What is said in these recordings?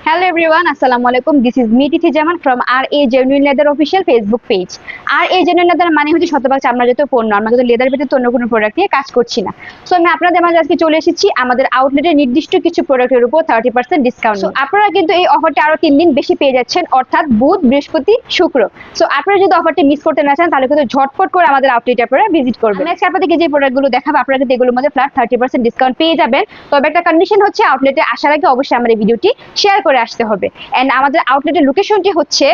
Hello everyone, Assalamualaikum. This is me Tithi Jaman from RA Genuine Leather official Facebook page. RA Genuine Leather মানে হচ্ছে শতভাগ চামড়াজাত পণ্য। আমরা কিন্তু লেদার ভিতরে অন্য কোনো প্রোডাক্ট নিয়ে কাজ করছি না। সো আমি আপনাদের মাঝে আজকে চলে এসেছি আমাদের আউটলেটের নির্দিষ্ট কিছু প্রোডাক্টের উপর 30% ডিসকাউন্ট। সো আপনারা কিন্তু এই অফারটা আরো 3 দিন বেশি পেয়ে যাচ্ছেন, অর্থাৎ বুধ, বৃহস্পতি, শুক্র। সো আপনারা যদি অফারটি মিস করতে না চান তাহলে কিন্তু ঝটপট করে আমাদের আউটলেটে আপনারা ভিজিট করবেন। আমি আজকে আপনাদেরকে যে প্রোডাক্টগুলো দেখাবো আপনারা কিন্তু এগুলোর মধ্যে ফ্ল্যাট 30% ডিসকাউন্ট পেয়ে যাবেন। তবে একটা কন্ডিশন হচ্ছে আউটলেটে আসার আগে অবশ্যই আমাদের ভিডিওটি শেয়ার করে আসতে হবে। এন্ড আমাদের আউটলেটের লোকেশনটি হচ্ছে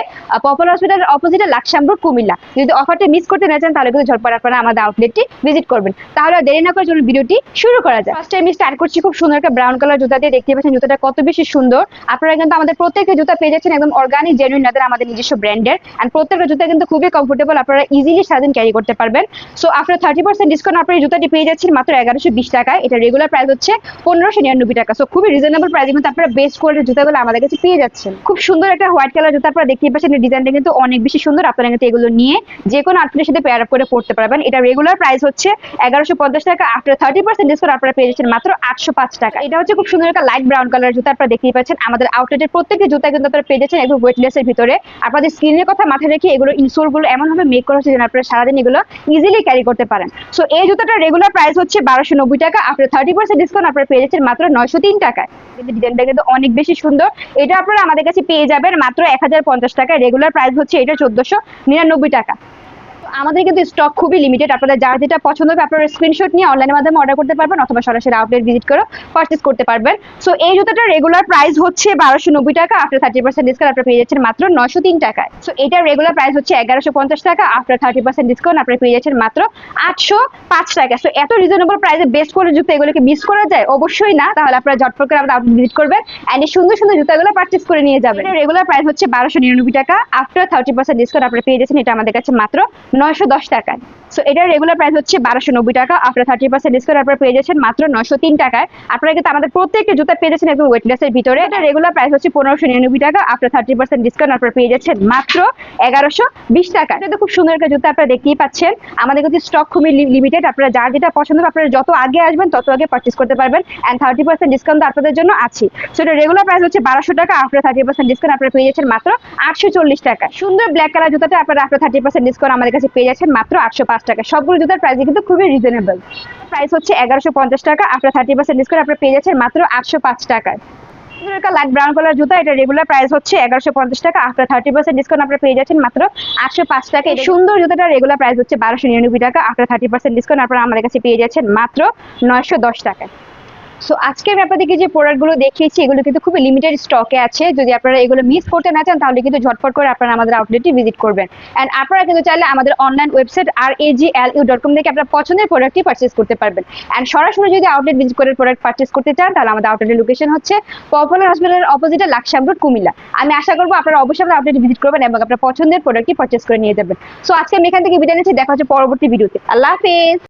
পপুলার হসপিটালের অপোজিটে লাকসামরোড, কুমিল্লা। যদি অফারটা মিস করতে না চান তাহলে কিন্তু ঝটপট আপনারা আমাদের আউটলেটটি ভিজিট করবেন। তাহলে দেরি না করে চলুন ভিডিওটি শুরু করা যায়। ফার্স্ট আমি স্টার্ট করছি খুব সুন্দর একটা ব্রাউন কালার জুতা দিয়ে। দেখতে পাচ্ছেন জুতাটা কত বেশি সুন্দর। আপনারা কিন্তু আমাদের প্রত্যেকটা জুতা পেয়ে যাচ্ছেন একদম অর্গানিক জেনুইন লেদার, আমাদের নিজস্ব ব্র্যান্ডের। এন্ড প্রত্যেকটা জুতা কিন্তু খুবই কমফোর্টেবল, আপনারা ইজিলি সারাদিন ক্যারি করতে পারবেন। সো আফটার 30% ডিসকাউন্ট আপনারা এই জুতাটি পেয়ে যাচ্ছেন মাত্র 1120 টাকায়। এটা রেগুলার প্রাইস হচ্ছে 1599 টাকা। সো খুবই রিজনেবল প্রাইসে কিন্তু আপনারা বেস্ট কোয়ালিটির জুতাগুলো আমাদের কাছে পেয়ে যাচ্ছেন। খুব সুন্দর একটা হোয়াইট কালার জুতা আপনারা দেখতে পাচ্ছেন, এই ডিজাইনটা কিন্তু অনেক বেশি সুন্দর। আপনারা কিন্তু এগুলো নিয়ে যে কোনো আউটফিটের সাথে পেয়ার আপ করে পড়তে পারবেন। এটা রেগুলার প্রাইস হচ্ছে 1150 টাকা। আফটার 30% ডিসকাউন্ট আপনারা পেয়ে যাচ্ছেন মাত্র 805 টাকা। এটা হচ্ছে খুব সুন্দর একটা লাইট ব্রাউন কালার জুতা। আপনারা দেখতেই পাচ্ছেন আমাদের আউটলেটের প্রত্যেকটি জুতা কিন্তু আপনারা পেয়ে যাচ্ছেন একদম ওয়েটলেসের ভিতরে। আপনাদের স্কিনের কথা মাথায় রেখে এগুলো ইনসোলগুলো এমনভাবে মেক করা হচ্ছে যেন আপনারা সারাদিন এগুলো ইজিলি ক্যারি করতে পারেন। সো এই জুতাটা রেগুলার প্রাইস হচ্ছে 1290 টাকা। আফটার 30% ডিসকাউন্ট আপনারা পেয়ে যাচ্ছেন মাত্র 903 টাকায়। কিন্তু ডিজাইনটা কিন্তু অনেক বেশি সুন্দর। এটা আপনারা আমাদের কাছে পেয়ে যাবেন মাত্র 1050 টাকা। রেগুলার প্রাইস হচ্ছে এটা 1499 টাকা। আমাদের কিন্তু স্টক খুবই লিমিটেড। আপনাদের যার যেটা পছন্দ হবে আপনারা স্ক্রিনশট নিয়ে অনলাইনের মাধ্যমে অর্ডার করতে পারবেন অথবা সরাসরি আউটলেট ভিজিট করে পারচেজ করতে পারবেন। সো এই জুতাটা রেগুলার প্রাইস হচ্ছে 1290 টাকা। আফটার 30% ডিসকাউন্ট আপনারা পেয়ে যাচ্ছেন মাত্র 903 টাকায়। সো এটা রেগুলার প্রাইস হচ্ছে 1150 টাকা। আফটার 30% ডিসকাউন্ট আপনারা পেয়ে যাচ্ছেন মাত্র 805 টাকা। সো এত রিজনেবল প্রাইসে বেস্ট কোয়ালিটির জুতা, এগুলোকে মিস করা যায়? অবশ্যই না। তাহলে আপনারা ঝটপট করে আমাদের আউটলেট ভিজিট করবেন এন্ড এই সুন্দর সুন্দর জুতাগুলো পারচেজ করে নিয়ে যাবেন। এটা রেগুলার প্রাইস হচ্ছে 1299 টাকা। আফটার 30% ডিসকাউন্ট আপনারা পেয়ে যাচ্ছেন এটা আমাদের কাছে মাত্র 910 টাকায়। সো এটার রেগুলার প্রাইস হচ্ছে 1290 টাকা। আফটার 30% ডিসকাউন্ট আপনারা পেয়ে যাচ্ছেন মাত্র 903 টাকায়। আপনারা কিন্তু আমাদের প্রত্যেকটা জুতা পেয়ে যাচ্ছেন একদম ওয়েটলেসের ভিতরে। এটা রেগুলার প্রাইস হচ্ছে 1599 টাকা। আফটার 30% ডিসকাউন্ট আপনারা পেয়ে যাচ্ছেন মাত্র 1120 টাকা। এটা খুব সুন্দর একটা জুতা আপনারা দেখতেই পাচ্ছেন। আমাদের কিন্তু স্টক খুবই লিমিটেড। আপনারা যার যেটা পছন্দ হবে আপনারা যত আগে আসবেন তত আগে পারচেজ করতে পারবেন এন্ড 30% ডিসকাউন্ট আপনাদের জন্য আছে। সো এটা রেগুলার প্রাইস হচ্ছে 1200 টাকা। আফটার 30% ডিসকাউন্ট আপনারা পেয়ে যাচ্ছেন মাত্র 840 টাকা। সুন্দর ব্ল্যাক কালার জুতাটা আপনারা আফটার 30% ডিসকাউন্ট আমাদের কাছে পেয়ে যাচ্ছেন মাত্র 805 টাকা। সবগুলো জুতার প্রাইস কিন্তু খুবই রিজনেবল। প্রাইস হচ্ছে 1150 টাকা। আফটার 30% ডিসকাউন্ট আপনারা পেয়ে যাচ্ছেন মাত্র 805 টাকায়। একটা লাইট ব্রাউন কালার জুতা। এটা রেগুলার প্রাইস হচ্ছে 1150 টাকা। আফটার 30% ডিসকাউন্ট আপনারা পেয়ে যাচ্ছেন মাত্র 805 টাকা। এই সুন্দর জুতাটা রেগুলার প্রাইস হচ্ছে 1299 টাকা। আফটার 30% ডিসকাউন্ট আপনারা আমাদের কাছে পেয়ে যাচ্ছেন মাত্র 910 টাকায়। সো আজকে আমি আপনাদেরকে যে প্রোডাক্টগুলো দেখিয়েছি এগুলো কিন্তু খুবই লিমিটেড স্টকে আছে। যদি আপনারা এগুলো মিস করতে না চান তাহলে কিন্তু ঝটপট করে আপনারা আমাদের আউটলেটটি ভিজিট করবেন। এন্ড আপনারা কিন্তু চাইলে আমাদের অনলাইন ওয়েবসাইট raglu.com থেকে আপনার পছন্দের প্রোডাক্টটি পারচেজ করতে পারবেন। এন্ড সরাসরি যদি আউটলেট ভিজিট করে প্রোডাক্ট পারচেজ করতে চান তাহলে আমাদের আউটলেটের লোকেশন হচ্ছে পপুলার হসপিটালের অপোজিটে লাকসামরোড, কুমিল্লা। আমি আশা করবো আপনারা অবশ্যই আমাদের আউটলেট ভিজিট করবেন এবং আপনার পছন্দের প্রোডাক্টটি পারচেজ করে নিয়ে যাবেন। সো আজকে আমি এখান থেকে বিদায় নিচ্ছি। দেখা হচ্ছে পরবর্তী ভিডিওতে। আল্লাহ হাফেজ।